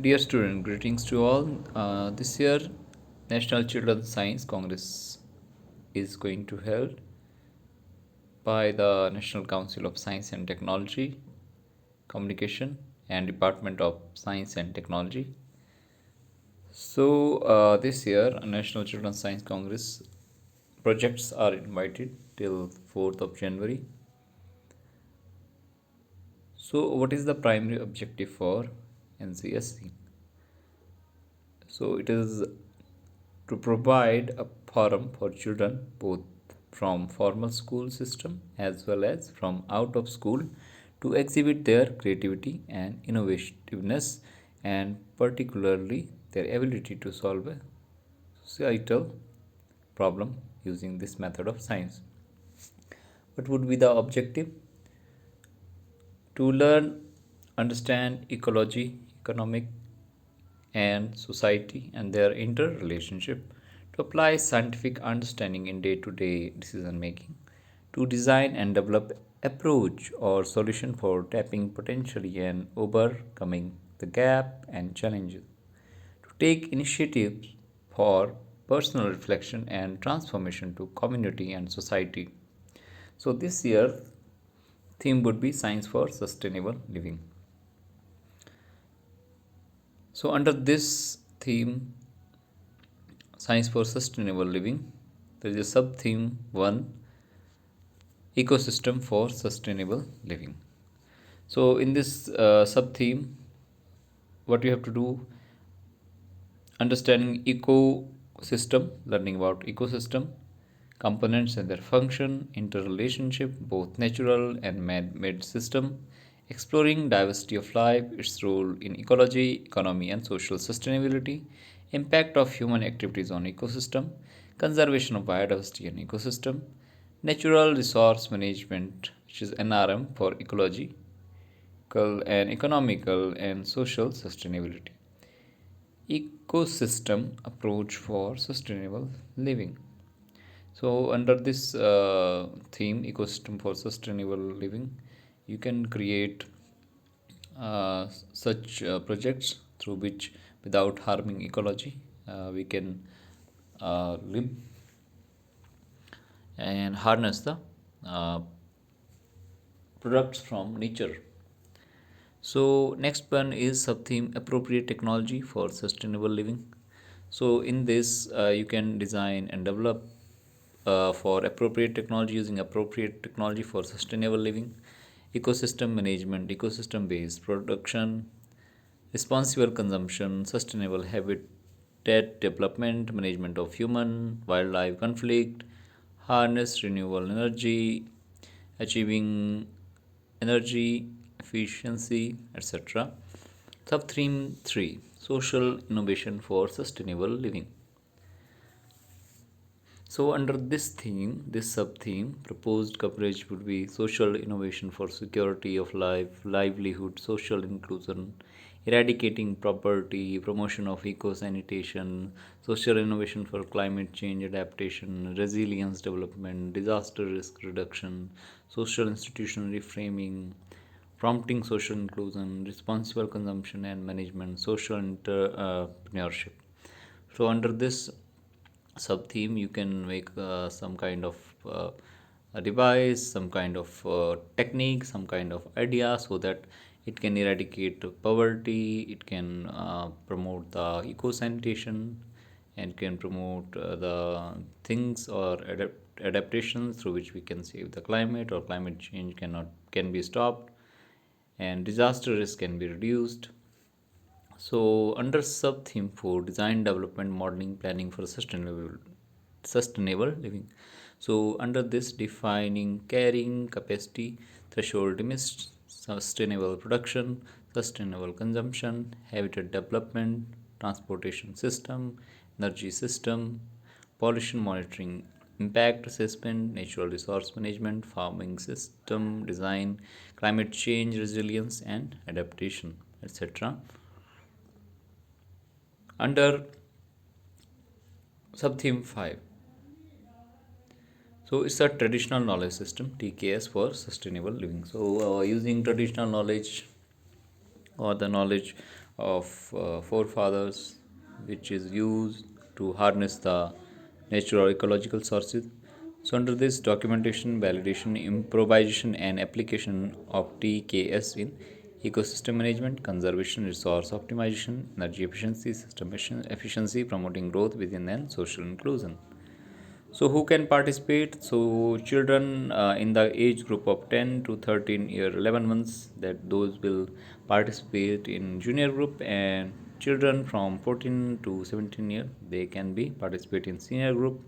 Dear student, greetings to all. This year, National Children's Science Congress is going to held by the National Council of Science and Technology, Communication, and Department of Science and Technology. This year, National Children's Science Congress projects are invited till 4th of January. So, what is the primary objective for NCSC? So, it is to provide a forum for children both from formal school system as well as from out of school to exhibit their creativity and innovativeness and particularly their ability to solve a societal problem using this method of science. What would be the objective? To learn, understand ecology, economic and society and their interrelationship, to apply scientific understanding in day-to-day decision making, to design and develop approach or solution for tapping potentially and overcoming the gap and challenges, to take initiatives for personal reflection and transformation to community and society. So this year theme would be science for sustainable living. So under this theme, Science for Sustainable Living, there is a sub theme 1, Ecosystem for Sustainable Living. So in this sub theme, what you have to do, understanding ecosystem, learning about ecosystem, components and their function, interrelationship, both natural and man-made system, exploring diversity of life, its role in ecology, economy and social sustainability, impact of human activities on ecosystem, conservation of biodiversity and ecosystem, natural resource management, which is NRM for ecology, and economical and social sustainability. Ecosystem approach for sustainable living. So, under this theme, ecosystem for sustainable living, you can create such projects through which, without harming ecology, we can live and harness the uh, products from nature. So next one is sub-theme appropriate technology for sustainable living. So in this you can design and develop for appropriate technology using appropriate technology for sustainable living, ecosystem management, ecosystem based production, responsible consumption, sustainable habitat development, management of human wildlife conflict, harness renewable energy, achieving energy efficiency, etc. Sub theme 3, social innovation for sustainable living. So, under this theme, this sub theme, proposed coverage would be social innovation for security of life, livelihood, social inclusion, eradicating poverty, promotion of eco sanitation, social innovation for climate change adaptation, resilience development, disaster risk reduction, social institutional reframing, prompting social inclusion, responsible consumption and management, social entrepreneurship. So, under this sub theme you can make some kind of a device, some kind of technique, some kind of idea so that it can eradicate poverty, it can promote the eco sanitation and can promote the things or adaptations through which we can save the climate or climate change can be stopped and disaster risk can be reduced. So, under sub theme 4, design, development, modeling, planning for sustainable living. So, under this, defining carrying capacity, threshold limits, sustainable production, sustainable consumption, habitat development, transportation system, energy system, pollution monitoring, impact assessment, natural resource management, farming system design, climate change resilience and adaptation, etc. Under subtheme 5, so it's a traditional knowledge system, TKS for sustainable living. So using traditional knowledge or the knowledge of forefathers, which is used to harness the natural ecological sources. So, under this, documentation, validation, improvisation, and application of TKS in ecosystem management, conservation, resource optimization, energy efficiency, system efficiency, promoting growth within and social inclusion. So, who can participate? So, children in the age group of 10 to 13 year 11 months, that those will participate in junior group, and children from 14 to 17 year, they can be participate in senior group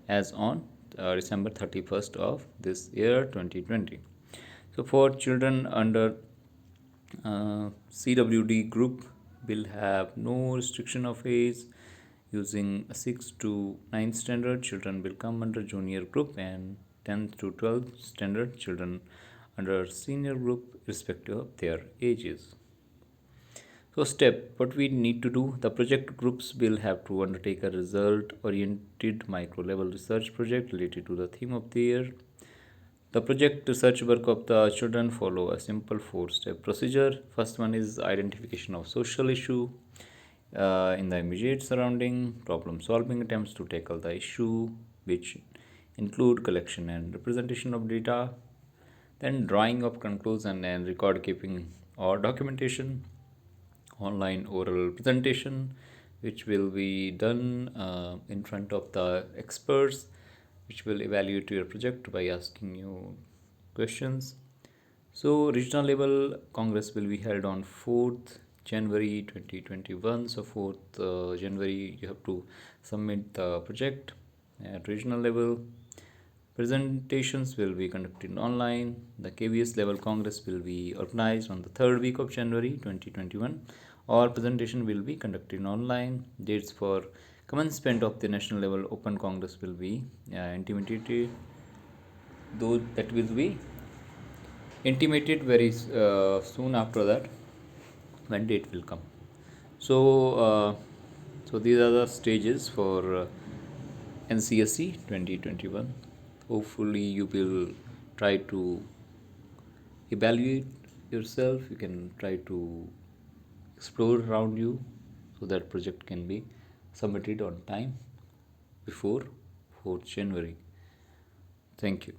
as on December 31st of this year 2020. So, for children under CWD group will have no restriction of age. Using 6 to 9 standard, children will come under junior group, and 10th to 12th standard children under senior group, irrespective of their ages. So, step what we need to do, the project groups will have to undertake a result oriented micro level research project related to the theme of the year. The project research work of the children follow a simple four-step procedure. First one is identification of social issue in the immediate surrounding, problem solving attempts to tackle the issue, which include collection and representation of data, then drawing of conclusion and record keeping or documentation, online oral presentation, which will be done in front of the experts, which will evaluate your project by asking you questions. So, regional level congress will be held on 4th January 2021. So, 4th January, you have to submit the project at regional level. Presentations will be conducted online. The KVS level Congress will be organized on the third week of January 2021. All presentation will be conducted online. Dates for commencement of the national level Open Congress will be intimated. Though that will be intimated very soon after that, when date will come. So, so these are the stages for NCSE 2021. Hopefully, you will try to evaluate yourself. You can try to explore around you, so that project can be submitted on time before 4th January. Thank you.